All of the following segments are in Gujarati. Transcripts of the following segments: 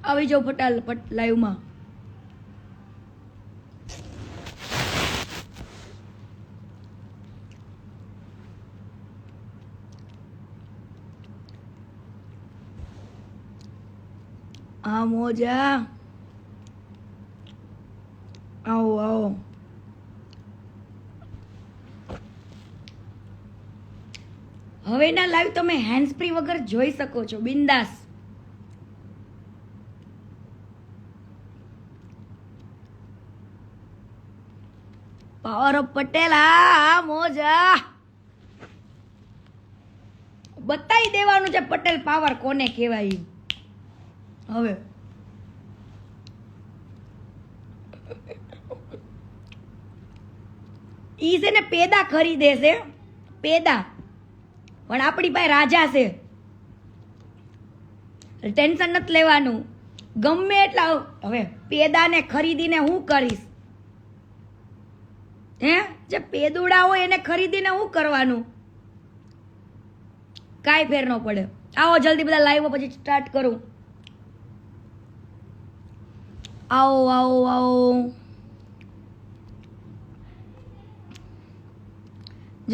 આવી જાઓ ફટાફટ લાઈવમાં. હા મોજા, આવો આવો. હવેના લાઈવ તમે હેન્ડ ફ્રી વગર જોઈ શકો છો બિંદાસ. પાવર ઓફ પટેલ, હા મોજા, બતાવી દેવાનું છે પટેલ પાવર કોને કહેવાય. હવે ઈ છે ને પેદા ખરીદે છે, પેદા, પણ આપણી પાસે રાજા છે. ટેન્શન નથી લેવાનું. ગમે એટલા હવે પેદાને ખરીદીને હું કરીશ? હે, જે પેદુડા હોય એને ખરીદીને હું કરવાનું? કાંઈ ફેર ન પડે. આવો જલ્દી બધા લાઈવ પછી સ્ટાર્ટ કરું. આવો આવો આવો.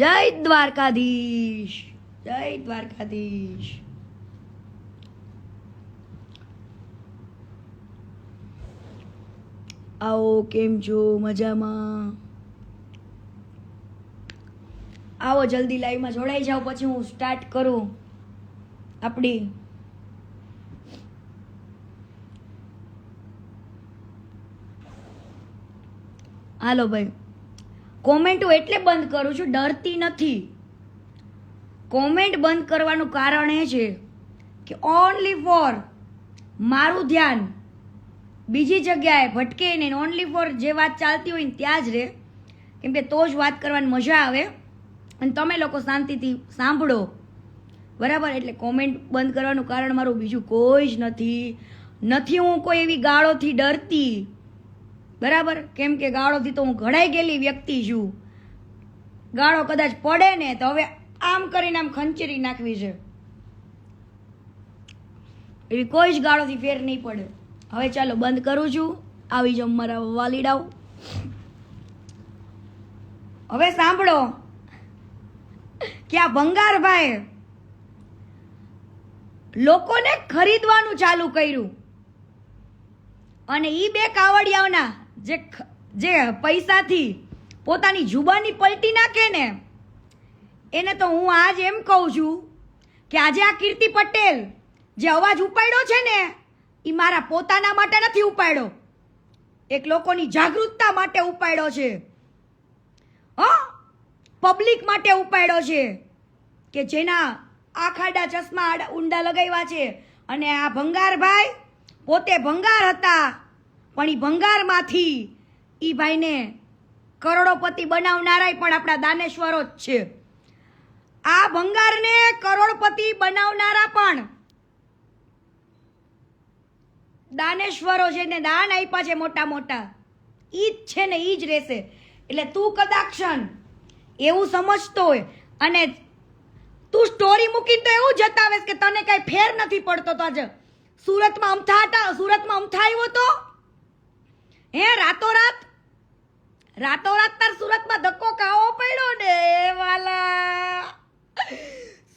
જય દ્વારકાધીશ, જય દ્વારકાધીશ. આવો, કેમ છો? મજામાં? આવો જલ્દી લાઈવમાં જોડાઈ જાઓ પછી હું સ્ટાર્ટ કરું આપણી. હાલો ભાઈ, કોમેન્ટ હું એટલે બંધ કરું છું, ડરતી નથી. કોમેન્ટ બંધ કરવાનું કારણ એ છે કે ઓનલી ફોર મારું ધ્યાન બીજી જગ્યાએ ભટકે નહીં, ઓનલી ફોર જે વાત ચાલતી હોય ને ત્યાં જ રહે, કેમ કે તો જ વાત કરવાની મજા આવે અને તમે લોકો શાંતિથી સાંભળો, બરાબર? એટલે કોમેન્ટ બંધ કરવાનું કારણ મારું બીજું કોઈ જ નથી. હું કોઈ એવી ગાળોથી ડરતી, બરાબર? કેમ કે ગાળોથી તો હું ઘડાઈ ગયેલી વ્યક્તિ છું. ગાળો કદાચ પડે ને તો હવે આમ કરીને આમ ખંચેરી નાખવી છે, એવી કોઈ જ ગાળોથી ફેર નહીં પડે. હવે ચાલો બંધ કરું છું. આવી જાઓ મારા વાલીડાઓ. હવે સાંભળો કે આ ભંગારભાઈ લોકોને ખરીદવાનું ચાલુ કર્યું અને ઈ બે કાવડિયાઓના જે પૈસાથી પોતાની જુબાની પલટી નાખે ને એને તો હું આજ એમ કહું છું કે આજે આ કીર્તિ પટેલ જે અવાજ ઉપાડ્યો છે ને એ મારા પોતાના માટે નથી ઉપાડ્યો, એક લોકોની જાગૃતતા માટે ઉપાડ્યો છે. પબ્લિક માટે ઉપાડ્યો છે કે જેના આખાડા ચશ્મા ઊંડા લગાવ્યા છે. અને આ ભંગારભાઈ પોતે ભંગાર હતા, પણ એ ભંગારમાંથી એ ભાઈને કરોડોપતિ બનાવનારાય પણ આપણા દાનેશ્વરો જ છે. આ ભંગારને કરોડપતિ બનાવનારા પણ દાનેશ્વરો છે ને, દાન આપ્યા છે મોટા મોટા, ઈ જ છે ને ઈ જ રહેશે. એટલે તું કદાક્ષણ એવું સમજતો હોય અને તું સ્ટોરી મૂકીને તો એવું જતાવેશ કે તને કઈ ફેર નથી પડતો. તો આજે સુરતમાં અમથા આવ્યો તો હે, રાતોરાત તાર સુરતમાં ધક્કો ખાવો પડ્યો ને વાલા,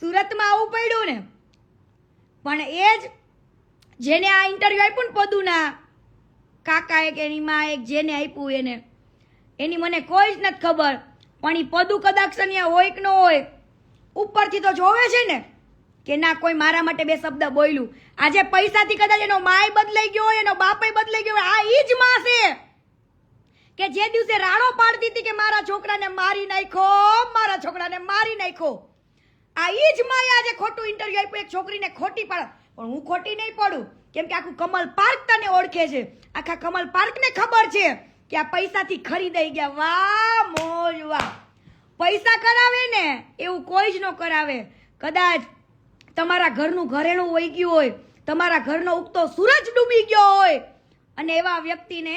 સુરતમાં આવું પડ્યું ને. પણ એ જ જેને આ ઇન્ટરવ્યુ આપ્યું ને પદુના કાકાએ કે એની માં એક જેને આપ્યું એને, એની મને કોઈ જ નથી ખબર, પણ એ પદુ કદાચ હોય કે ન હોય ઉપરથી તો જોવે છે ને કે ના કોઈ મારા માટે બે શબ્દ બોલ્યું. આજે પૈસાથી કદાચ એનો માય બદલાઈ ગયો હોય, એનો બાપય બદલાઈ ગયો હોય. આ ઈ જ માં છે કે જે દિવસે રાડો પાડતી હતી કે મારા છોકરાને મારી નાખ્યો, મારા છોકરાને મારી નાખ્યો. આ ઈ જ માં આજે ખોટું ઇન્ટરવ્યુ આપ્યું એક છોકરીને ખોટી પાડ. પણ હું ખોટી નહીં પડું, કેમ કે આખું કમલ પાર્ક તને ઓળખે છે, આખા કમલ પાર્કને ખબર છે કે આ પૈસાથી ખરીદાઈ ગયા. વાહ મોજ વાહ. પૈસા કરાવે ને એવું કોઈ જ ન કરાવે. કદાચ તમારા ઘરનું ઘરેણું વહી ગયું હોય, તમારા ઘરનો ઉગતો સૂરજ ડૂબી ગયો હોય અને એવા વ્યક્તિને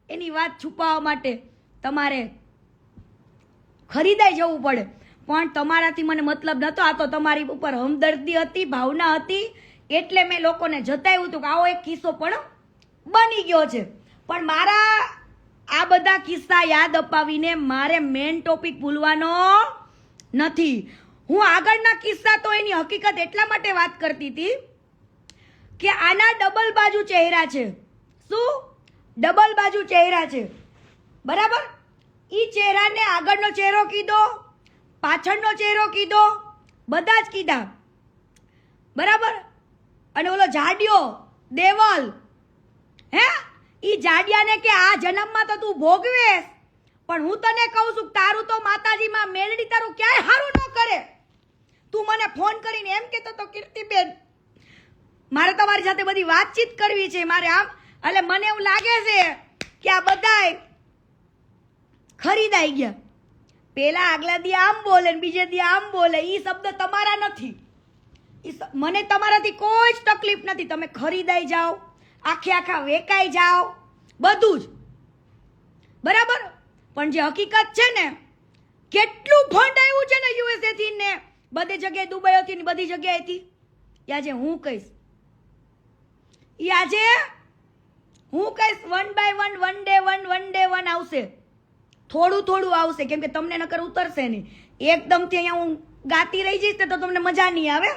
એની વાત છુપાવવા માટે તમારે ખરીદાઈ જવું પડે. પણ તમારાથી મને મતલબ નહોતો, આ તો તમારી ઉપર હમદર્દી હતી, ભાવના હતી એટલે મેં લોકોને જતાવ્યું હતું કે આવો એક કિસ્સો પણ બની ગયો છે. પણ મારા આ બધા કિસ્સા યાદ અપાવીને મારે મેઇન ટોપિક ભૂલવાનો નથી. હું આગળના કિસ્સા તો એની હકીકત એટલા માટે વાત કરતી હતી કે આના ડબલ બાજુ ચહેરા છે. શું ડબલ બાજુ ચહેરા છે? બરાબર. ઈ ચહેરાને આગળનો ચહેરો કીધો, પાછળનો ચહેરો કીધો, બધા જ કીધા. બરાબર. અને ઓલો જાડિયો દેવલ, હે, ઈ જાડિયાને કે આ જન્મમાં તો તું ભોગવેશ, પણ હું તને કહું છું તારું તો માતાજીમાં મેલડી તારું ક્યાંય હારું ન કરે. તું મને ફોન કરીને એમ કહેતો તો કીર્તિબેન મારે તમારી સાથે બધી વાતચીત કરવી છે, મારે આમ, એટલે મને એવું લાગે છે કે આ બધાય ખરીદાઈ ગયા. પેલા આગલા દી આમ બોલે ને બીજે દી આમ બોલે. ઈ શબ્દ તમારા નથી. મને તમારાથી કોઈ જ તકલીફ નથી. તમે ખરીદાઈ જાઓ, આખા વેકાઈ જાઓ, બધું જ બરાબર. પણ જે હકીકત છે ને, કેટલું ફંડ આવ્યું છે ને યુએસએ થી ને બધી જગ્યાએ, દુબઈ હતી ને બધી જગ્યાએથી, આજે હું કહીશ, આજે હું કહીશ one by one, one day one આવશે. થોડું થોડું આવશે, કેમ કે તમને નકર ઉતરશે નહીં. એકદમથી અહીંયા હું ગાતી રહી જઈશ તો તમને મજા નહીં આવે.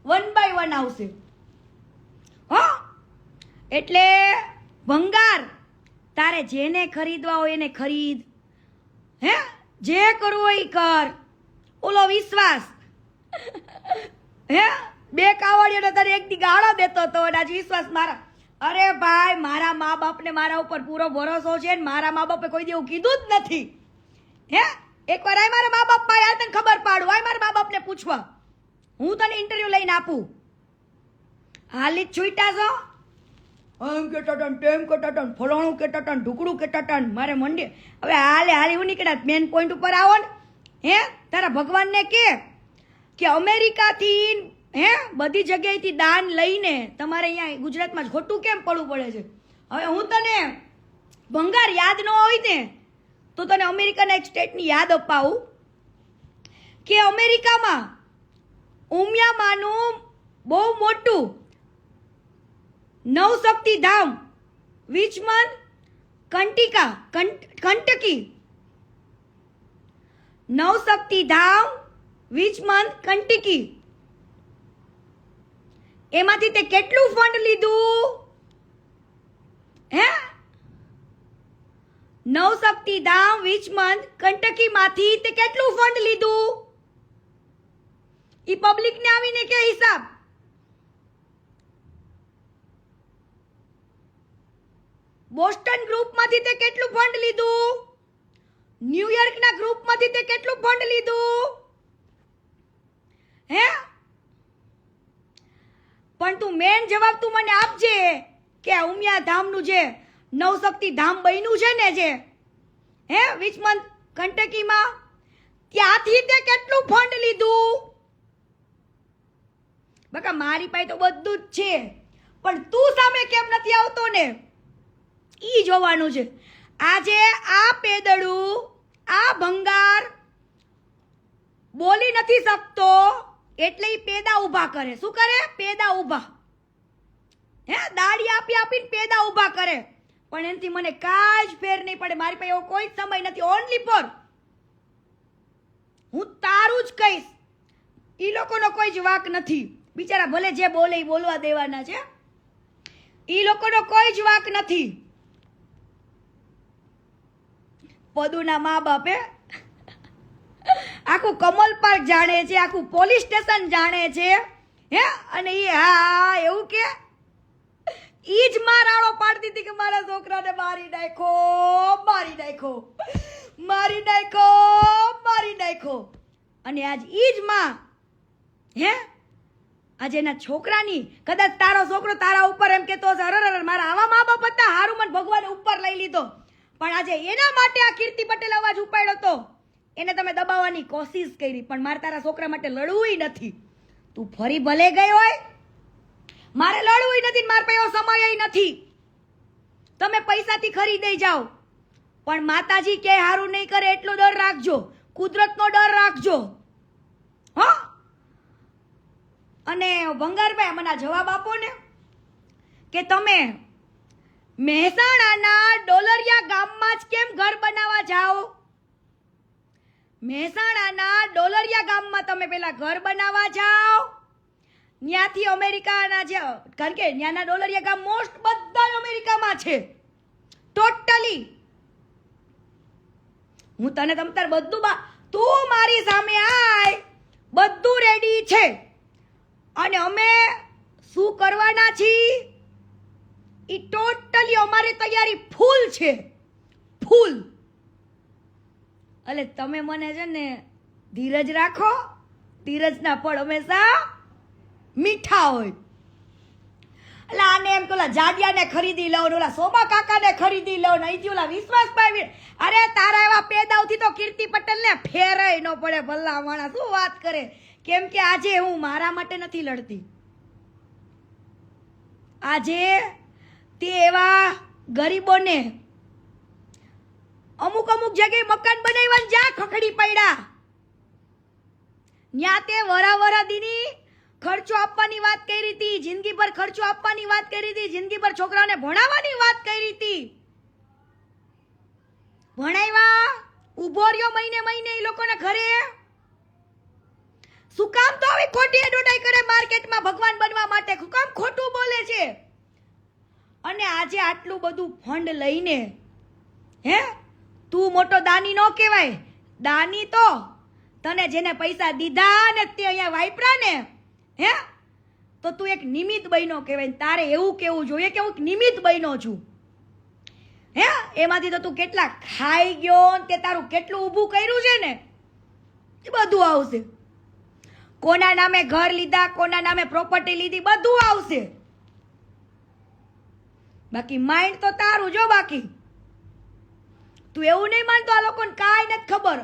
વન બાય વન આવશે. હા, એટલે ભંગાર તારે જેને ખરીદવા હોય એને ખરીદ, હે, જે કરવું હોય એ કર. ઓલો વિશ્વાસ, હે, બે કાવડિયાનો તારે એક દી ગાળો દેતો હતો અને આજ વિશ્વાસ મારા, અરે ભાઈ મારા મા બાપને મારા ઉપર પૂરો ભરોસો છે ને મારા મા બાપે કોઈ દી એવું કીધું જ નથી. હે, એકવાર આય મારા મા બાપ પાસે તને ખબર પાડું, આય મારા મા બાપને પૂછવા, હું તને ઇન્ટરવ્યુ લઈને આપું. હાલી જ છૂટા છો, આમ કે ટટન, તેમ કે ટટન, ફલાણું કે ટટન, ઢુકડું કે ટટન, મારે મંડી. હવે હાલે હું નીકળ્યા મેન પોઈન્ટ ઉપર આવો ને. હે, તારા ભગવાનને કે અમેરિકાથી, હે, બધી જગ્યાએથી દાન લઈને તમારે અહીંયા ગુજરાતમાં જ ખોટું કેમ પડવું પડે છે? હવે હું તને ભંગાર યાદ ન હોય ને તો તને અમેરિકાના એક સ્ટેટની યાદ અપાવું કે અમેરિકામાં ઉમિયામાનું બહુ મોટું નવશક્તિ ધામ, વિચમન કંટકી, નવશક્તિ ધામ વિચમન કંટકી, એમાંથી તે કેટલું ફંડ લીધું? હે, નવશક્તિ ધામ વિચમન કંટકી માંથી તે કેટલું ફંડ લીધું? ઈ પબ્લિક ને આવીને કે હિસાબ. બોસ્ટન ગ્રુપમાંથી તે કેટલું ફંડ લીધું? ન્યુયોર્કના ગ્રુપમાંથી તે કેટલું ફંડ લીધું? હે, પણ તું મેન જવાબ તું મને આપજે કે ઉમિયા ધામનું જે નવશક્તિ ધામ બન્યું છે ને, જે, હે, વિચમન કંટકીમાં, ત્યાંથી તે કેટલું ફંડ લીધું? બકા મારી પાસે તો બધું જ છે, પણ તું સામે કેમ નથી આવતો ને ઈ જોવાનું છે. આજે આ પેદડું, આ ભંગાર બોલી નથી શકતો એટલે ઈ પેદા ઊભા કરે. શું કરે? પેદા ઊભા. હે, દાડી આપી આપીને પેદા ઊભા કરે. પણ એનાથી મને કાંઈ જ ફેર નહીં પડે. મારી પાસે એવો કોઈ સમય નથી. ઓનલી ફોર હું તારું જ કહીશ. ઈ લોકોનો કોઈ જ વાક નથી. બિચારા ભલે જે બોલે એ બોલવા દેવાના છે. ઈ લોકોનો કોઈ જ વાક નથી. પદુના મા બાપે આખું કમલ પાર્ક જાણે છે, આખું પોલીસ સ્ટેશન જાણે છે. હે, અને એ હા એવું કે ઈ જ મારાળો પાડતી હતી કે મારા છોકરાને મારી નાખો, મારી નાખો, મારી નાખો, મારી નાખો. અને આજ ઈ જ માં, હે, આજે એના છોકરાની, કદાચ તારો છોકરો તારા ઉપર એમ કેતો હશે, અરે મારા આવા મા બાપ હતા, હારું મને ભગવાને ઉપર લઈ લીધો. પણ આજે એના માટે આ કીર્તિ પટેલ અવાજ ઉપાડ્યો તો, એને તમે દબાવવાની કોશિશ કરી, પણ મારે તારા છોકરા માટે લડવું નથી. તું ફરી ભલે ગઈ હોય, મારે લડવું નથી, મારા પાસે સમય નથી. તમે પૈસાથી ખરીદી જાઓ, પણ માતાજી કે હારું નહીં કરે એટલો ડર રાખજો, કુદરતનો ડર રાખજો. હા, અને ભંગારભાઈ મને આ જવાબ આપો ને કે તમે મહેસાણાના ડોલરિયા ગામમાં જ કેમ ઘર બનાવવા જાઓ? મહેસાણાના ડોલરિયા ગામમાં તમે પેલા ઘર બનાવવા જાઓ, ત્યાંથી અમેરિકાના જે, કારણ કે ત્યાંના ડોલરિયા ગામ મોસ્ટ બધા અમેરિકામાં છે ટોટલી. હું તને તમતાર બધું તું મારી સામે આય, બધું રેડી છે. અને અમે શું કરવાના છીએ ઈ ટોટલી અમારી તૈયારી ફૂલ છે, ફૂલ. એટલે તમે મને છે ને ધીરજ રાખો, ધીરજના ફળ હંમેશા મીઠા હોય. એટલે આને એમ પેલા જાડિયાને ખરીદી લઉં, ઓલા સોમા કાકાને ખરીદી લઉં, અહીંથી ઓલા વિશ્વાસભાઈ, અરે તારા એવા પેદાવથી તો કીર્તિ પટેલને ફેરાય ન પડે. ભલા માણસ શું વાત કરે. કેમ કે આજે હું મારા માટે નથી લડતી, આજે તે એવા ગરીબોને અમુક જગ્યાએ મકાન બનાવવા જ્યાં ખખડી પડ્યા, ત્યાં તે વરાદીની ખર્ચો આપવાની વાત કરી હતી, જિંદગી પર ખર્ચો આપવાની વાત કરી હતી, જિંદગી પર છોકરાઓને ભણાવવાની વાત કરી હતી. ભણાવ્યા, ઉભો રહ્યો મહિને એ લોકોના ઘરે. શું કામ તો આવી ખોટી એડવર્ટાઈઝ કરે માર્કેટમાં ભગવાન બનવા માટે? શું કામ ખોટું બોલે છે? અને આજે આટલું બધું ફંડ લઈને હે તું મોટો દાની ન કહેવાય. દાની તો તને જેને પૈસા દીધા ને તે અહીંયા વાપરા ને, હે તો તું એક નિમિત્ત બન્યો કહેવાય. તારે એવું કેવું જોઈએ કે હું નિમિત્ત બન્યો છું. હે એમાંથી તો તું કેટલા ખાઈ ગયો, તે તારું કેટલું ઊભું કર્યું છે ને એ બધું આવશે. કોના નામે ઘર લીધા, કોના નામે પ્રોપર્ટી લીધી, બધું આવશે. બાકી માઇન્ડ તો તારું જો. બાકી તું એવું નહીં માનતો આ લોકોને કાંઈ નથી ખબર.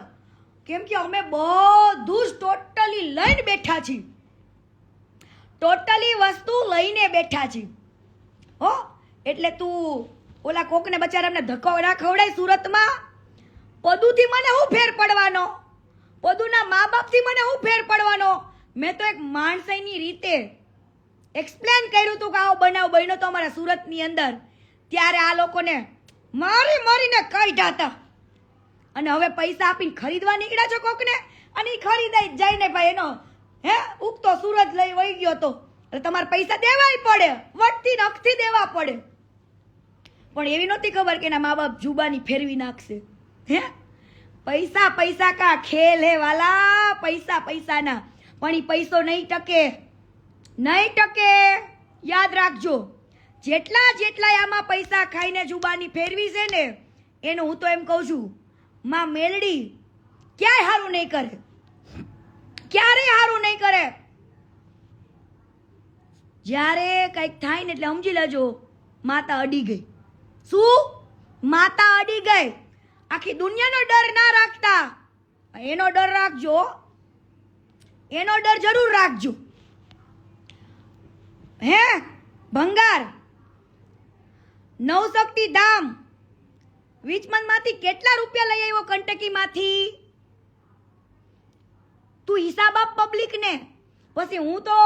કેમ કે અમે બધું જ ટોટલી લઈને બેઠા છીએ, ટોટલી વસ્તુ લઈને બેઠા છીએ હો. એટલે તું ઓલા કોકને બચારાને ધક્કો ના ખવડાય સુરતમાં. પદુથી મને શું ફેર પડવાનો? પદુના મા બાપથી મને શું ફેર પડવાનો? મેં તો એક માણસાઈની રીતે એક્સપ્લેન કર્યું હતું કે આવો બનાવ બન્યો તો અમારા સુરતની અંદર, ત્યારે આ લોકોને મારીને કાઢ્યા હતા. અને હવે પૈસા આપીને ખરીદવા નીકળ્યા છો કોકને, અને એ ખરીદાઈ જાય ને ભાઈ એનો હે ઉગતો સૂરજ લઈ વહી ગયો તો એટલે તમારે પૈસા દેવાય પડે, વટથી નખથી દેવા પડે. પણ એવી નહોતી ખબર કે એના મા બાપ જુબાની ફેરવી નાખશે. હે પૈસા કા ખેલ હે વાલા, પૈસાના. પણ એ પૈસો નહીં ટકે, યાદ રાખજો. જેટલા આમાં પૈસા ખાઈને જુબાની ફેરવી છે ને એનું હું તો એમ કહું છું માં મેલડી ક્યાંય હારું નહીં કરે, ક્યારેય હારું નહીં કરે. જ્યારે કંઈક થાય ને એટલે સમજી લેજો માતા અડી ગઈ. શું? માતા અડી ગઈ. આખી દુનિયાનો ડર ના રાખતા, એનો ડર રાખજો, એનો ડર જરૂર રાખજો. હે ભંગાર નવશક્તિ ધામ વિચમનમાંથી કેટલા રૂપિયા લઈ આવ્યો? કંટકીમાંથી. તું હિસાબ આપ પબ્લિક ને. પછી હું તો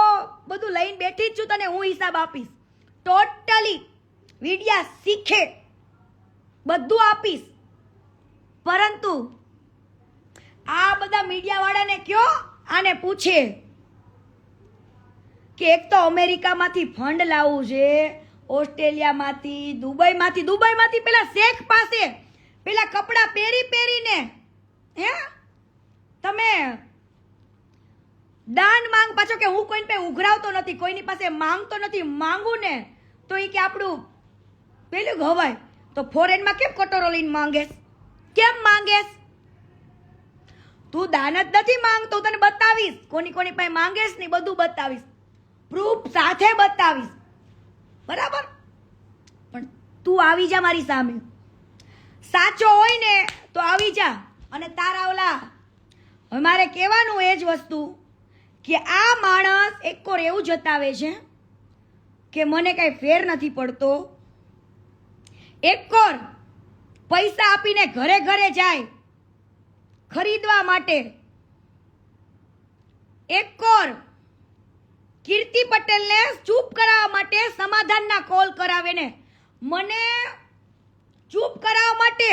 બધું લઈને બેઠી જ છું, તને હું હિસાબ આપીશ. ટોટલી વિડિયા શીખે બધું આપીશ. પરંતુ આ બધા મીડિયા વાળાને કયો, આને પૂછે કે એક તો અમેરિકામાંથી ફંડ લાવવું છે, ઓસ્ટ્રેલિયામાંથી, દુબઈમાંથી પેલા શેખ પાસે પેલા કપડા પહેરીને હે તમે દાન માંગ. પાછો કે હું કોઈને પાસે ઉઘરાવતો નથી, કોઈની પાસે માંગતો નથી. માંગુ ને તો એ કે આપણું પેલું ઘવાય. તો ફોરેનમાં કેમ કટોરો લઈને માંગેશ? કેમ માંગેશ? તું દાન જ નથી માંગતો, તને બતાવીશ કોની પાસે માંગેશ ને બધું બતાવીશ, પ્રૂફ સાથે બતાવીશ. બરાબર? પણ તું આવી જા મારી સામે. સાચો હોય ને તો આવી જા. અને તારા ઓલા હવે મારે કહેવાનું એ જ વસ્તુ કે આ માણસ એકોર એવું જતાવે છે કે મને કાંઈ ફેર નથી પડતો. એકોર પૈસા આપીને ઘરે જાય ખરીદવા માટે. એકોર કીર્તિ પટેલને ચૂપ કરાવવા માટે સમાધાનના કોલ કરાવે ને મને ચૂપ કરાવવા માટે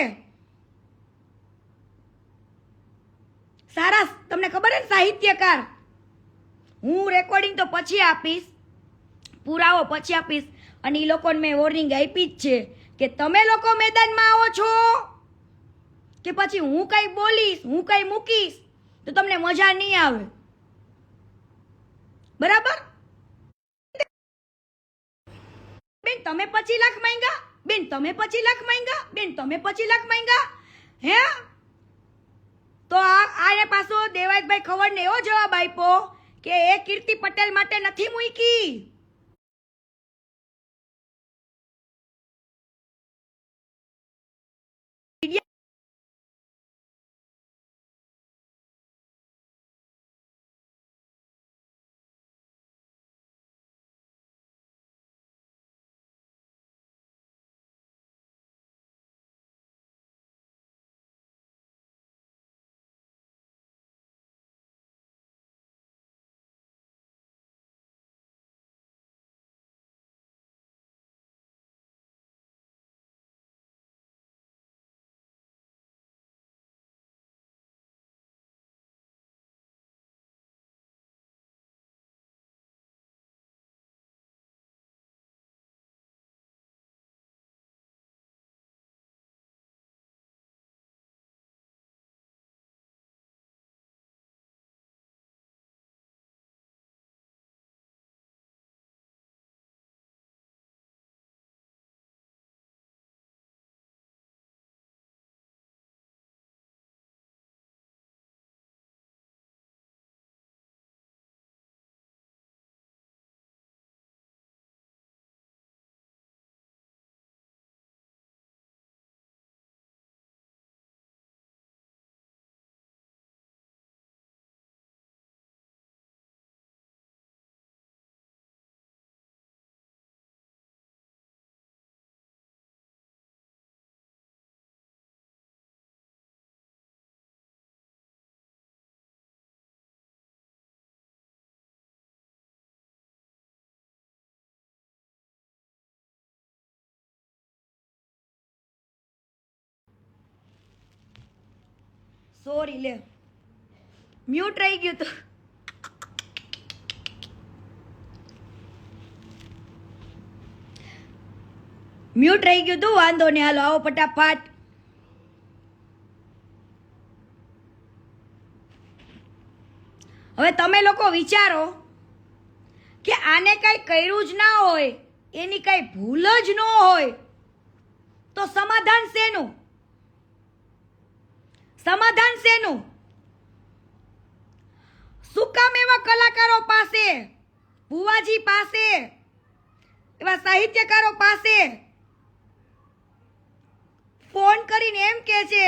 સારા તમને ખબર છે સાહિત્યકાર હું રેકોર્ડિંગ તો પછી આપીશ પુરાવો પછી આપીશ અને એ લોકોને મેં વોર્નિંગ આપી જ છે કે તમે લોકો મેદાનમાં આવો છો કે પછી હું કઈ બોલીશ હું કઈ મૂકીશ તો તમને મજા નહીં આવે બરાબર બેન તમે 25 લાખ માંગ્યા બેન તમે 25 લાખ માંગ્યા બેન તમે 25 લાખ માંગ્યા હે તો આને પાછો દેવાયતભાઈ ખવડને એવો જવાબ આપ્યો કે એ કીર્તિ પટેલ માટે નથી મૂકી સોરી લે મ્યુટ રહી ગયું તો મ્યુટ રહી ગયું તું વાંધો નહીં હાલો આવો ફટાફટ હવે તમે લોકો વિચારો કે આને કઈ કર્યું જ ના હોય એની કઈ ભૂલ જ ન હોય તો સમાધાન શેનું સમાધાન શેનું શું કામ એવા કલાકારો પાસે ભુવાજી પાસે એવા સાહિત્યકારો પાસે ફોન કરીને એમ કહે છે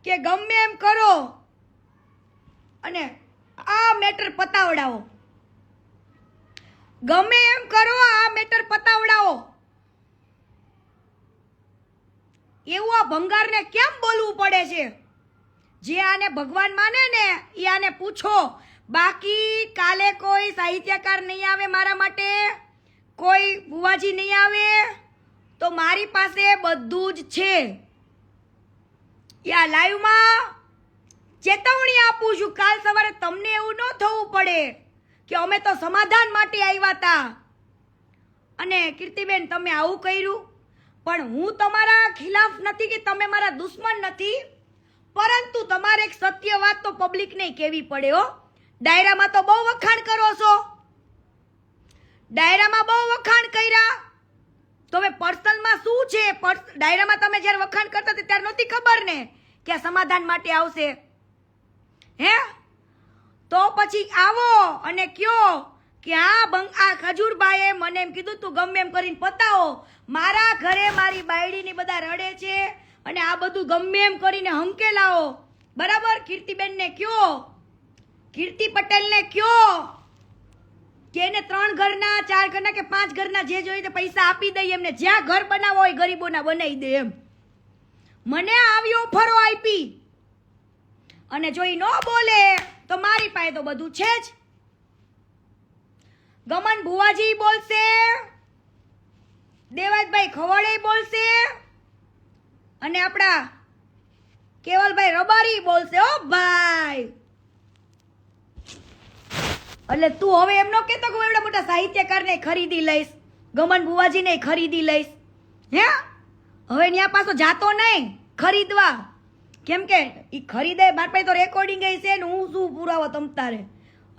કે ગમે એમ કરો અને આ મેટર પતાવડાવો ગમે એમ કરો આ મેટર પતાવડાવો એવું આ ભંગારને કેમ બોલવું પડે છે જે આને ભગવાન માને ને એ આને પૂછો બાકી કાલે કોઈ સાહિત્યકાર નહીં આવે મારા માટે કોઈ બુવાજી નહીં આવે તો મારી પાસે બધું જ છે યા લાઈવમાં ચેતવણી આપું છું કાલ સવારે તમને એવું ન થવું પડે કે અમે તો સમાધાન માટે આવ્યા હતા અને કીર્તિબેન તમે આવું કર્યું પણ હું તમારા ખિલાફ નથી કે તમે મારા દુશ્મન નથી પરંતુ તમારે એક સત્ય વાત તો પબ્લિકને કહેવી પડે હો ડાયરામાં તો બહુ વખાણ કરો છો ડાયરામાં બહુ વખાણ કર્યા તો હવે પર્સનલમાં શું છે ડાયરામાં તમે જ્યારે વખાણ કરતા હતા ત્યારે નહોતી ખબર ને કે આ સમાધાન માટે આવશે હે તો પછી આવો અને કયો કે આ ખજૂરભાઈએ મને એમ કીધું તું ગમે એમ કરીને પતાવો મારા ઘરે મારી બાયડીની બધા રડે છે અને આ બધું ગમે એમ કરીને હંકેલાવો બરાબર કીર્તિબેનને કયો કીર્તિ પટેલને કયો કે એને 3 ઘરના 4 ઘરના કે 5 ઘરના જે જોઈએ તે પૈસા આપી દઈએ એમને જ્યાં ઘર બનાવવા હોય ગરીબોના બનાવી દે એમ મને આવી ઓફરો આપી અને જો એ ન બોલે તો મારી પાસે તો બધું છે જ ગમન ભુવાજી બોલશે, દેવાજભાઈ ખવડે બોલશે અને આપણા કેવલભાઈ રબારી બોલશે. ઓ ભાઈ, એટલે તું હવે એમ ન કહેતો કે હું એવડા મોટા સાહિત્યકારને ખરીદી લઈશ, ગમન ભુવાજીને ખરીદી લઈશ. હે, હવે ત્યાં પાછો જાતો નહીં ખરીદવા, કેમ કે એ ખરીદે મારા પાસે તો રેકોર્ડિંગ છે ને હું શું પુરાવો તમ તારે,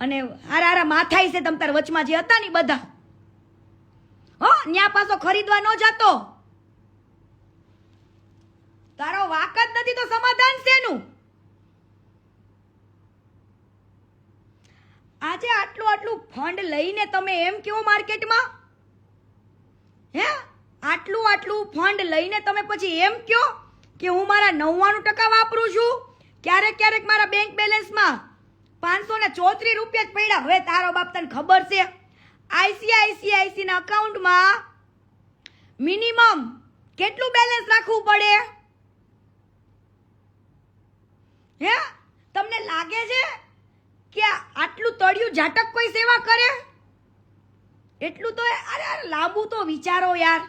અને હારા હારા માથાઈ છે તમ તારે વચમાં જે હતા ને બધા. હો, ત્યાં પાછો ખરીદવા ન જાતો. તારો વાક જ નથી તો સમાધાન શેનું? આજે આટલું ફંડ લઈને તમે એમ કેવો માર્કેટમાં, હે, આટલું ફંડ લઈને તમે પછી એમ કહો કે હું મારા 99% વાપરું છું. ક્યારેક મારા બેંક બેલેન્સમાં 534 રૂપિયા જ પડ્યા. હવે તારો બાપ તને ખબર છે ICICI ના અકાઉન્ટમાં મિનિમમ કેટલું બેલેન્સ રાખવું પડે? હે, તમને લાગે છે કે આટલું તળિયું ઝાટક કોઈ સેવા કરે? એટલું તો અરે લાંબુ તો વિચારો યાર.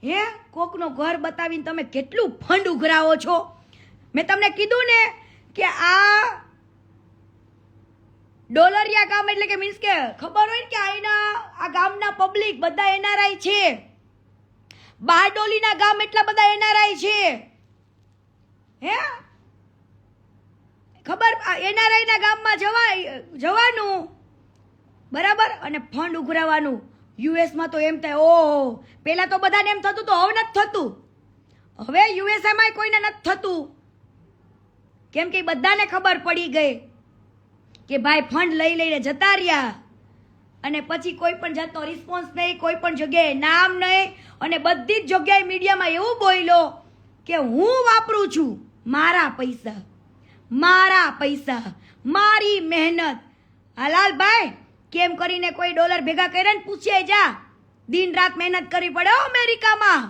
હે, કોકનો ઘર બતાવીને તમે કેટલું ફંડ ઉઘરાવો છો. મેં તમને કીધું ને કે આ ડોલરિયા ગામ એટલે કે મીન્સ કે ખબર હોય ને કે આ ગામના પબ્લિક બધા NRI છે. બારડોલીના ગામ એટલા બધા NRI છે. હે, ખબર, NRI ના ગામમાં જવાનું બરાબર, અને ફંડ ઉઘરાવાનું. US માં તો એમ થાય, ઓહો, પેલા તો બધાને એમ થતું, તો હવે નથી થતું. હવે USA માં કોઈને નથી થતું, કેમ કે બધાને ખબર પડી ગઈ કે ભાઈ ફંડ લઈને જતા રહ્યા, અને પછી કોઈ પણ જાતનો રિસ્પોન્સ નહીં, કોઈ પણ જગ્યાએ નામ નહીં, અને બધી જ જગ્યાએ મીડિયામાં એવું બોલ્યો કે હું વાપરું છું મારા પૈસા, મારી મહેનત. હલાલભાઈ, કેમ કરીને કોઈ ડોલર ભેગા કરે ને પૂછે જા, દિન રાત મહેનત કરવી પડે અમેરિકામાં.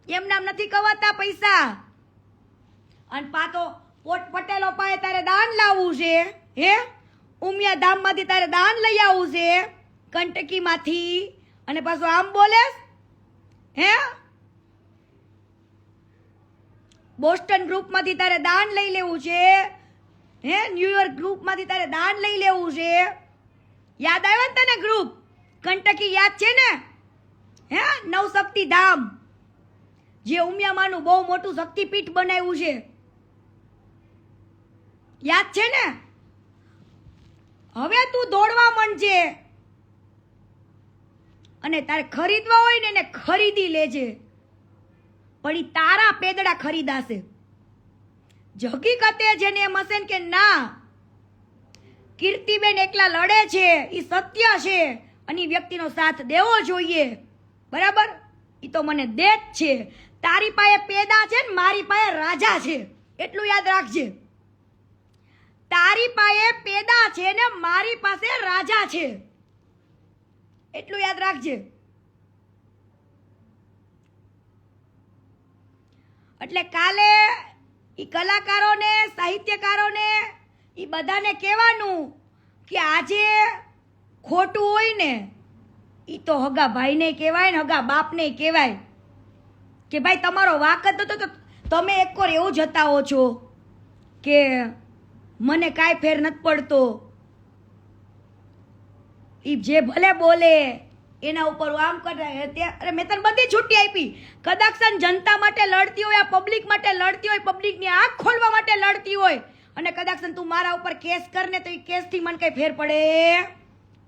એમ નામ નથી કવાતા પૈસા. અને પાતો પટેલો પાસે તારે દાન લાવવું છે. હે, ઉમિયા ધામમાંથી તારે દાન લઈ આવવું છે, કંટકીમાંથી, અને પાછું આમ બોલે. હે, બોસ્ટન ગ્રુપમાંથી તારે દાન લઈ લેવું છે. હે, ન્યુયોર્ક ગ્રુપમાંથી તારે દાન લઈ લેવું છે. યાદ આવ્યા ને તને ગ્રુપ કંટકી? યાદ છે ને? હે, નવશક્તિ ધામ, જે ઉમિયામાનું બહુ મોટું શક્તિપીઠ બનાવ્યું છે. યાદ છે ને? હવે તું દોડવા માંડજે, અને તારે ખરીદવા હોય ને એને ખરીદી લેજે, પણ ઈ તારા પેદડા ખરીદાશે. હકીકતે જેને એમ હશે કે ના કીર્તિબેન એકલા લડે છે એ સત્ય છે, અને વ્યક્તિનો સાથ દેવો જોઈએ, બરાબર, એ તો મને દે જ છે. તારી પાસે પેદા છે ને મારી પાસે રાજા છે, એટલું યાદ રાખજે. તારી પાસે પેદા છે ને મારી પાસે રાજા છે, એટલું યાદ રાખજે. એટલે કાલે ઈ કલાકારોને, સાહિત્યકારોને, ઈ બધાને કહેવાનું કે આજે ખોટું હોય ને ઈ તો હગા ભાઈને કહેવાય ને હગા બાપને કહેવાય કે ભાઈ તમારો વાક જ તો તમે એક વાર એવું જતાઓ છો કે મને કાંઈ ફેર નથી પડતો. ઈ જે ભલે બોલે એના ઉપર આમ કરે. અરે મેં તને બધી છૂટી આપી. કદાચ જનતા માટે લડતી હોય, આ પબ્લિક માટે લડતી હોય, પબ્લિકની આંખ ખોલવા માટે લડતી હોય, અને કદાચ તું મારા ઉપર કેસ કરને તો એ કેસથી મને કઈ ફેર પડે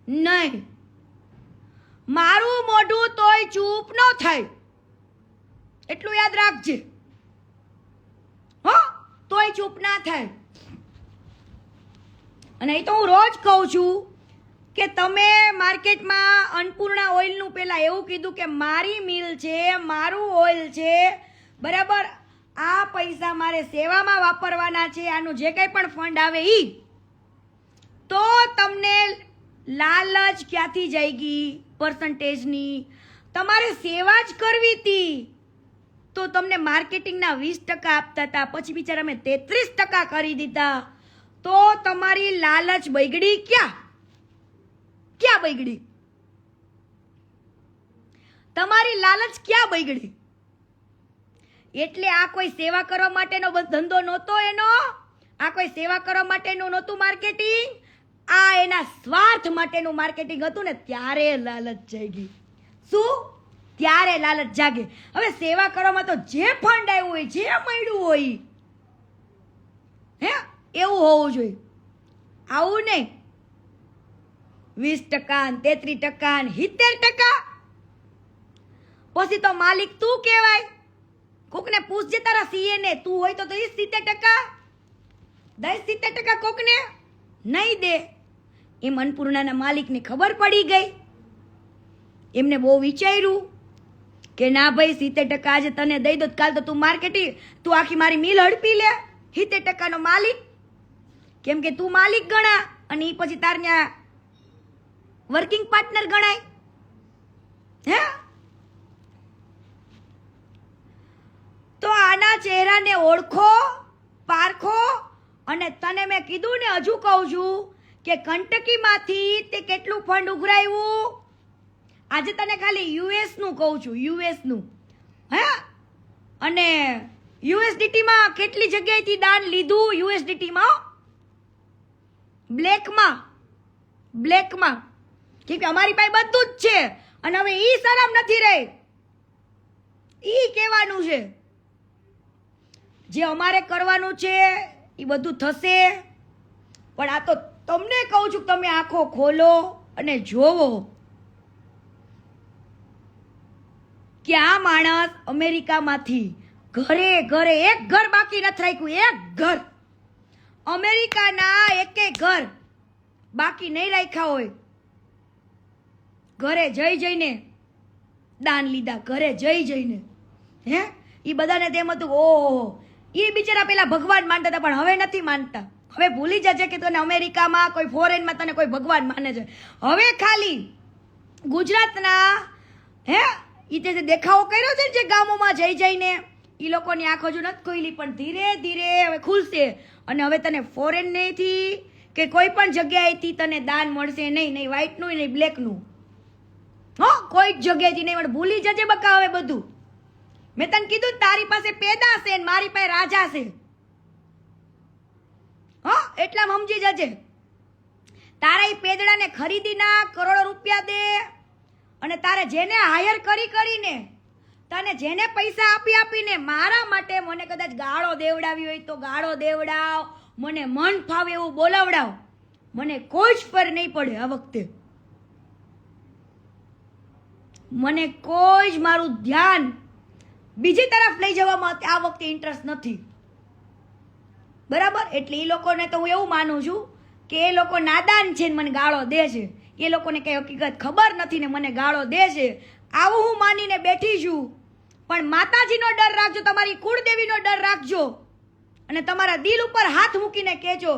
નહીં. મારું મોઢું તોય ચૂપ ન થાય, એટલું યાદ રાખજે. હો, તોય ચૂપ ના થાય. અને એ તો હું રોજ કહું છું કે તમે માર્કેટમાં અન્નપૂર્ણા ઓઇલનું પહેલા એવું કીધું કે મારી મિલ છે, મારું ઓઇલ છે, બરાબર, આ પૈસા મારે સેવામાં વાપરવાના છે, આનું જે કંઈ પણ ફંડ આવે ઈ, તો તમને લાલચ ક્યાંથી જાયગી પર્સન્ટેજની? તમારે સેવા જ કરવી હતી તો તમને માર્કેટિંગના 20% આપતા હતા, પછી બિચારા અમે 33% કરી દીધા, તો તમારી લાલચ બગડી ક્યાં? ક્યાં બગડી? તમારી લાલચ ક્યાં બગડી? એટલે આ કોઈ સેવા કરવા માટેનો ધંધો નહોતો એનો, આ કોઈ સેવા કરવા માટેનું નહોતું માર્કેટિંગ, આ એના સ્વાર્થ માટેનું માર્કેટિંગ હતું ને ત્યારે લાલચ જાગી. શું? ત્યારે લાલચ જાગે. હવે સેવા કરવામાં તો જે ફંડ આવ્યું હોય, જે મળ્યું હોય, હે એવું હોવું જોઈએ. આવું નહીં 20%, 33%, 70%. પછી તો માલિક તું કહેવાય. કોકને પૂછજે તારા સીએ ને, તું હોય તો 70%, 70% કોકને નહીં દે. એમ અન્નપૂર્ણાના માલિકને ખબર પડી ગઈ. એમને બહુ વિચાર્યું કે ના ભાઈ 70% આજે તને દઈ દો, કાલ તો તું માર્કેટિંગ, તું આખી મારી મિલ હડપી લે. 70%નો માલિક, કેમ કે તું માલિક ગણા અને એ પછી તારના વર્કિંગ પાર્ટનર ગણાય. હે તો આના ચહેરાને ઓળખો, પારખો. અને તને મેં કીધું ને, હજુ કહું છું કે કંટકીમાંથી તે કેટલું ફંડ ઉઘરાયું. આજે તને ખાલી યુએસ નું કહું છું, યુએસ નું. હે અને યુએસડીટી માં કેટલી જગ્યાએથી દાન લીધું? યુએસડીટી માં બ્લેકમાં, કેમ કે અમારી પાસે બધું જ છે. અને હવે ઈ શરમ નથી રહી, ઈ કહેવાનું છે જે અમારે કરવાનું છે એ બધું થશે. પણ આ તો તમને કહું છું, તમે આંખો ખોલો અને જોવો કે આ માણસ અમેરિકામાંથી ઘરે એક ઘર બાકી નથી રાખ્યું. એક ઘર અમેરિકાના એકે ઘર બાકી નહીં રાખ્યા હોય. ઘરે જઈને દાન લીધા, ઘરે જઈને. હે એ બધાને તેમ હતું ઓહો, એ બિચારા પેલા ભગવાન માનતા હતા, પણ હવે નથી માનતા. હવે ભૂલી જજે કે તને અમેરિકામાં કોઈ ફોરેનમાં તને કોઈ ભગવાન માને છે. હવે ખાલી ગુજરાતના હે ઈ જે દેખાવો કર્યો છે ને જે ગામોમાં જઈને, એ લોકોની આંખો હજુ નથી ખુલી, પણ ધીરે ધીરે હવે ખુલશે. અને હવે તને ફોરેન નહીંથી કે કોઈ પણ જગ્યાએથી તને દાન મળશે નહીં, નહીં વ્હાઈટનું નહીં બ્લેકનું. હો કોઈ જ જગ્યાએથી નહીં મળે. ભૂલી જજે બકા હવે બધું. મેં તને કીધું તારી પાસે પેદા છે ને મારી પાસે રાજા છે. હા એટલા સમજી જજે. તારા એ પેદડાને ખરીદી ના, કરોડો રૂપિયા દે. અને તારે જેને હાયર કરીને, તને જેને પૈસા આપીને મારા માટે મને કદાચ ગાળો દેવડાવી હોય તો ગાળો દેવડાવ, મને મન ફાવે એવું બોલાવડાવ. મને કોઈ જ પર નહીં પડે આ વખતે. મને કોઈ જ મારું ધ્યાન બીજી તરફ લઈ જવામાં આ વખતે ઇન્ટરેસ્ટ નથી. બરાબર? એટલે એ લોકોને તો હું એવું માનું છું કે એ લોકો નાદાન છે ને મને ગાળો દે છે. એ લોકોને કઈ હકીકત ખબર નથી ને મને ગાળો દે છે. આવું હું માનીને બેઠી છું. પણ માતાજીનો ડર રાખજો, તમારી કુળદેવીનો ડર રાખજો. અને તમારા દિલ ઉપર હાથ મૂકીને કહેજો.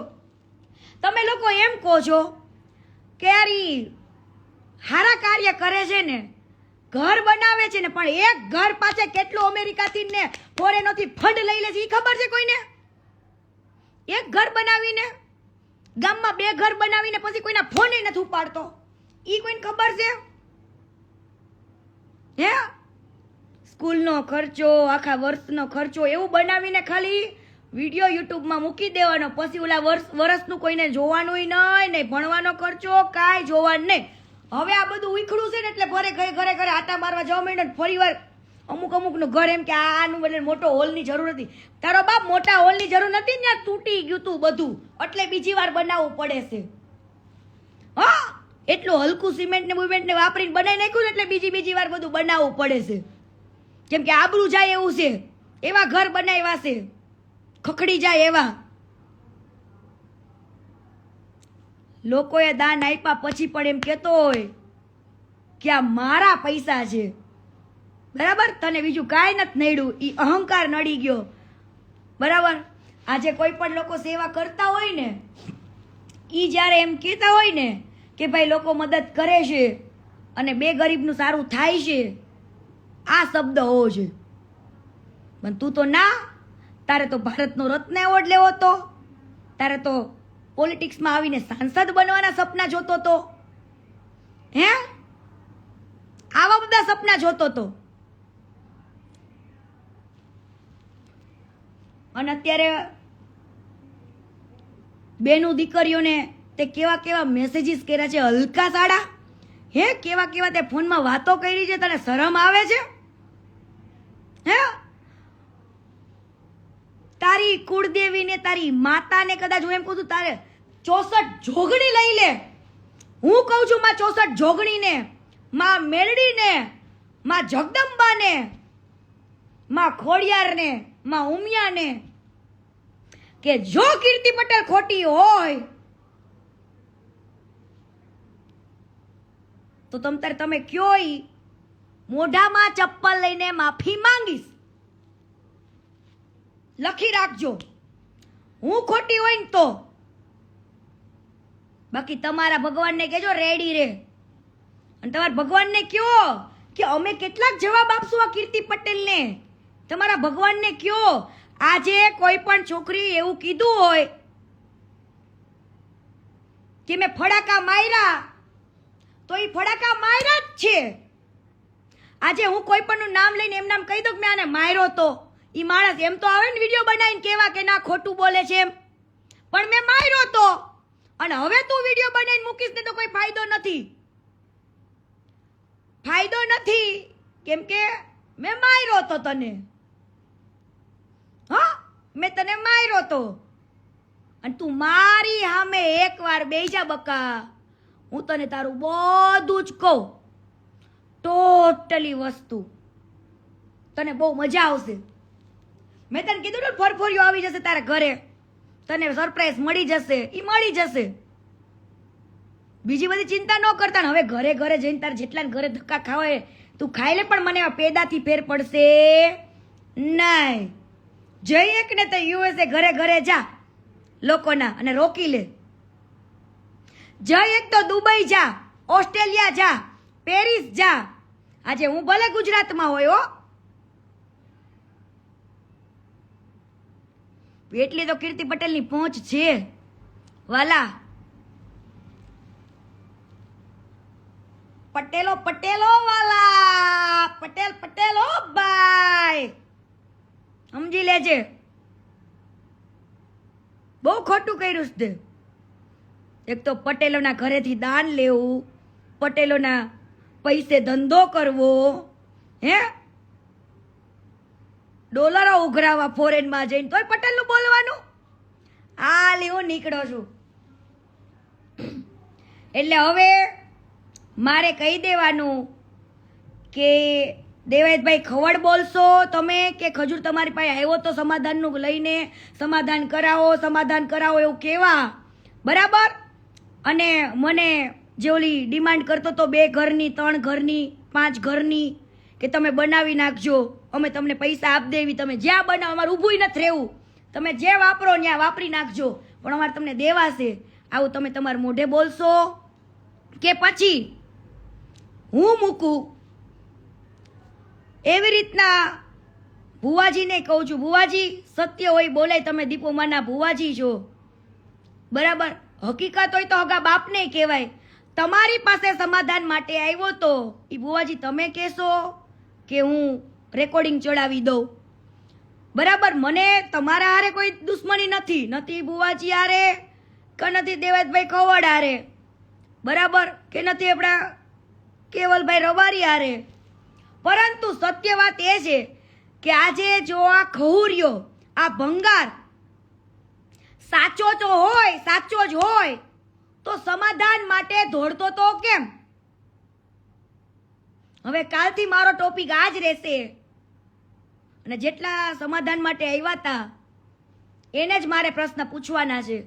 તમે લોકો એમ કહો છો કે યાર ઈ હારા કાર્ય કરે છે ને, ઘર બનાવે છે ને, પણ એક ઘર પાસે કેટલું અમેરિકાથી ને ફોરેનોથી ફંડ લઈ લે છે એ ખબર છે કોઈને? એક ઘર બનાવીને, ગામમાં 2 ઘર બનાવીને પછી કોઈના ફોને નથી ઉપાડતો, ઈ કોઈને ખબર છે? હે સ્કૂલનો ખર્ચો, આખા વર્ષનો ખર્ચો એવું બનાવીને ખાલી વિડીયો યુટ્યુબમાં મૂકી દેવાનો. પછી ઓલા વર્ષનું કોઈને જોવાનું નહીં, ભણવાનો ખર્ચો કાંઈ જોવાનું નહીં. હવે આ બધું ઉખડું છે ને એટલે ઘરે આટા મારવા જવા માંડ્યો ને ફરી વાર અમુકનું ઘર એમ કે આનું બદલે મોટો હોલની જરૂર નથી. તારો બાપ મોટા હોલની જરૂર નથી ને, તૂટી ગયું તું બધું એટલે બીજી વાર બનાવવું પડે છે. હા એટલું હલકું સિમેન્ટ ને બુમેન્ટ ને વાપરીને બનાવી નાખ્યું એટલે બીજી વાર બધું બનાવવું પડે છે. કેમ કે આબરૂ જાય એવું છે, એવા ઘર બનાવ્યા છે, ખખડી જાય એવા. લોકોએ દાન આપ્યા પછી પણ એમ કહેતો હોય કે આ મારા પૈસા છે. બરાબર? તને બીજું કાંઈ નથી નડ્યું, એ અહંકાર નડી ગયો. બરાબર? આજે કોઈ પણ લોકો સેવા કરતા હોય ને, એ જ્યારે એમ કહેતા હોય ને કે ભાઈ લોકો મદદ કરે છે અને 2 ગરીબનું સારું થાય છે, આ શબ્દ હોવો છે. પણ તું તો ના, તારે તો ભારતનો રત્ન એવોર્ડ લેવો હતો, તારે તો પોલિટિક્સમાં આવીને સાંસદ બનવાના સપના જોતો હતો. હે આવા બધા સપના જોતો તો અને અત્યારે બેનું દીકરીઓને તે કેવા કેવા મેસેજીસ કર્યા છે હલકા સાડા હે કેવા કેવા તે ફોનમાં વાતો કરી છે તને શરમ આવે છે હે તારી કુળદેવીને તારી માતાને કદાચ હું એમ કહું છું તારે 64 જોગણી લઈ લે હું કહું છું માં 64 જોગણીને માં મેરડીને માં જગદંબાને માં ખોડિયારને માં ઉમિયાને કે જો કીર્તિ પટેલ ખોટી હોય તો તમે કયો ઈ મોઢામાં ચપ્પલ લઈને માફી માંગીશ લખી રાખજો હું ખોટી હોય ને તો બાકી તમારા ભગવાનને કહેજો રેડી રે અને તમારા ભગવાનને કયો કે અમે કેટલાક જવાબ આપશું આ કીર્તિ પટેલને તમારા ભગવાનને કયો આજે કોઈ પણ છોકરી એવું કીધું હોય કે મેં ફડાકા માર્યા તો એ ફડાકા માર્યા જ છે આજે હું કોઈ પણ નામ લઈને એમ નામ કહી દઉં કે મેં આને માર્યો તો ઈ માણસ એમ તો આવે ને વિડીયો બનાવીને કેવા કે ના ખોટું બોલે છે એમ પણ મેં માર્યો તો અને હવે તું વિડીયો બનાવીને મૂકીશ ને તો કોઈ ફાયદો નથી કેમ કે મેં માર્યો તો તને હા મેં તને માર્યો તો અને તું મારી સામે એકવાર બેજા બકા હું તને તારું બધું જ કહું ટોટલી વસ્તુ તને બહુ મજા આવશે મેં તને કીધું ને ફરફરિયો આવી જશે તારા ઘરે તને સરપ્રાઈઝ મળી જશે ઈ મળી જશે બીજી બધી ચિંતા ન કરતા ને હવે ઘરે ઘરે જઈને તારે જેટલા ઘરે ધક્કા ખાવાય તું ખાઈ લે પણ મને પેદાથી ફેર પડશે નહીં જઈ એક ને તો યુએસએ ઘરે ઘરે જા લોકોના અને રોકી લે જઈ એક તો દુબઈ જા ઓસ્ટ્રેલિયા જા પેરિસ જા આજે હું ભલે ગુજરાતમાં હોય હો એટલી તો કીર્તિ પટેલની પહોંચ છે વાલા પટેલો વાલા પટેલો ભાઈ સમજી લેજે બહુ ખોટું કર્યું છે એક તો પટેલોના ઘરેથી દાન લેવું પટેલોના પૈસે ધંધો કરવો હે ડોલરો ઉઘરાવા ફોરેનમાં જઈને તોય પટેલનું બોલવાનું આ લેવું નીકળો છું એટલે હવે મારે કહી દેવાનું કે દેવાયતભાઈ ખવડ બોલશો તમે કે ખજૂર તમારી પાસે આવ્યો તો સમાધાનનું લઈને સમાધાન કરાવો એવું કહેવા બરાબર અને મને જે ઓલી ડિમાન્ડ કરતો તો 2 ઘરની 3 ઘરની 5 ઘરની કે તમે બનાવી નાખજો અમે તમને પૈસા આપ દેવી તમે જ્યાં બનાવો અમારે ઊભું નથી રહેવું તમે જે વાપરો ત્યાં વાપરી નાખજો પણ અમારે તમને દેવાશે આવું તમે તમારા મોઢે બોલશો કે પછી હું મૂકું એવી રીતના ભુવાજીને કહું છું ભુવાજી સત્ય હોય બોલાય તમે દીપોમાના ભુવાજી છો બરાબર હકીકત હોય તો હગા બાપને કહેવાય તમારી પાસે સમાધાન માટે આવ્યો તો એ ભુવાજી તમે કહેશો કે હું રેકોર્ડિંગ ચડાવી દઉં બરાબર મને તમારા હારે કોઈ દુશ્મની નથી ભુવાજી હારે કે નથી દેવાતભાઈ ખવડ હારે બરાબર કે નથી આપણા કેવલભાઈ રબારી હારે પરંતુ સત્ય વાત એ છે કે આજે જો આ ખહુરિયો આ ભંગાર સાચો જ હોય તો સમાધાન માટે દોડતો તો કેમ હવે કાલથી મારો ટોપિક આ જ રહેશે અને જેટલા સમાધાન માટે આવ્યા હતા એને જ મારે પ્રશ્ન પૂછવાના છે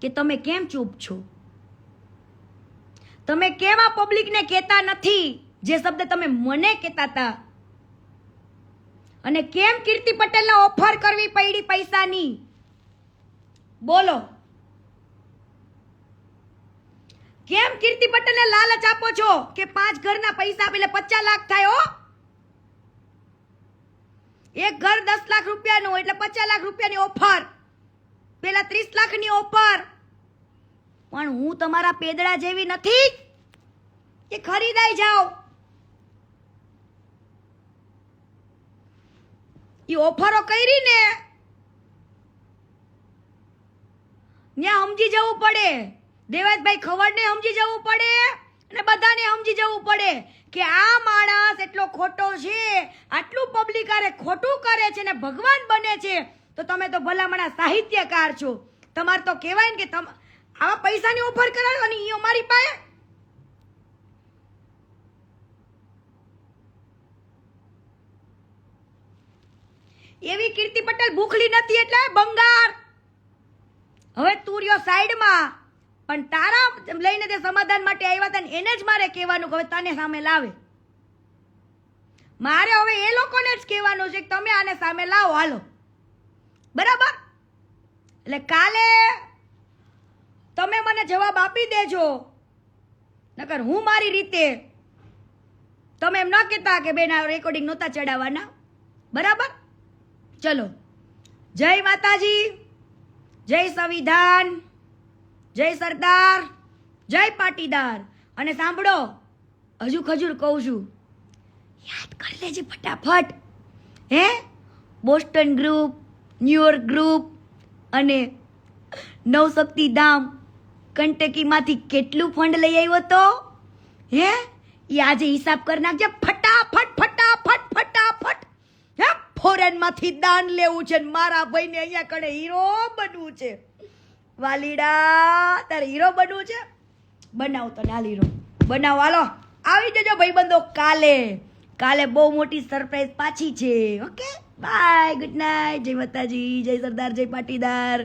કે તમે કેમ ચૂપ છો તમે કેમ આ પબ્લિકને કહેતા નથી જે શબ્દ તમે મને કહેતા હતા અને કેમ કીર્તિ પટેલને ઓફર કરવી પડી પૈસાની બોલો કેમ કીર્તિ પટેલને લાલચ આપો છો કે 5 ઘરના પૈસા આપીને 50 લાખ થાય હો એક ઘર 10 લાખ રૂપિયાનું એટલે 50 લાખ રૂપિયાની ઓફર પેલા 30 લાખની ઓફર પણ હું તમારા પેદડા જેવી નથી કે ખરીદાઈ જાઓ. એ ઓફરો કરી ને ત્યાં સમજી જવું પડે. દેવાજભાઈ ખવડને સમજી જવું પડે અને બધાને સમજી જવું પડે કે આ માણસ એટલો ખોટો છે, આટલું પબ્લિક આરે ખોટું કરે છે ને ભગવાન બને છે. તો તમે તો ભલામણા સાહિત્યકાર છો, તમારે તો કહેવાય ને કે આવા પૈસાની ઓફર કરાવો અને એ અમારી પાસે. એવી કીર્તિ પટેલ ભૂખલી નથી એટલે બંગાર. હવે તું રહ્યો સાઈડમાં, પણ તારા લઈને તે સમાધાન માટે આવ્યા હતા ને એને જ મારે કહેવાનું કે હવે તને સામે લાવે. મારે હવે એ લોકોને જ કહેવાનું છે કે તમે આને સામે લાવો, હાલો, બરાબર? એટલે કાલે તમે મને જવાબ આપી દેજો, નકર હું મારી રીતે. તમે એમ ન કહેતા કે બેન આ રેકોર્ડિંગ નહોતા ચડાવવાના, બરાબર? ચલો, જય માતાજી, જય સંવિધાન, જય સરદાર, જય પાટીદાર. અને સાંભળો, હજુ ખજૂર કહું છું, યાદ કરી લેજે ફટાફટ. હે, બોસ્ટન ગ્રુપ, ન્યુયોર્ક ગ્રુપ અને નવશક્તિ ધામ કંટકીમાંથી કેટલું ફંડ લઈ આવ્યો તો? હે, એ આજે હિસાબ કરી નાખજે ફટાફટ ફટાફટ ફટાફટ. હે, ફોરેનમાંથી દાન લેવું છે, મારા ભાઈને અહીંયા કણે હીરો બનવું છે. વાલીડા, તારે હીરો બનવું છે? બનાવ તો ના હીરો બનાવ. હાલો આવી જજો ભાઈબંધો કાલે. કાલે બહુ મોટી સરપ્રાઈઝ પાછી છે. ઓકે, બાય, ગુડ નાઇટ, જય માતાજી, જય સરદાર, જય પાટીદાર.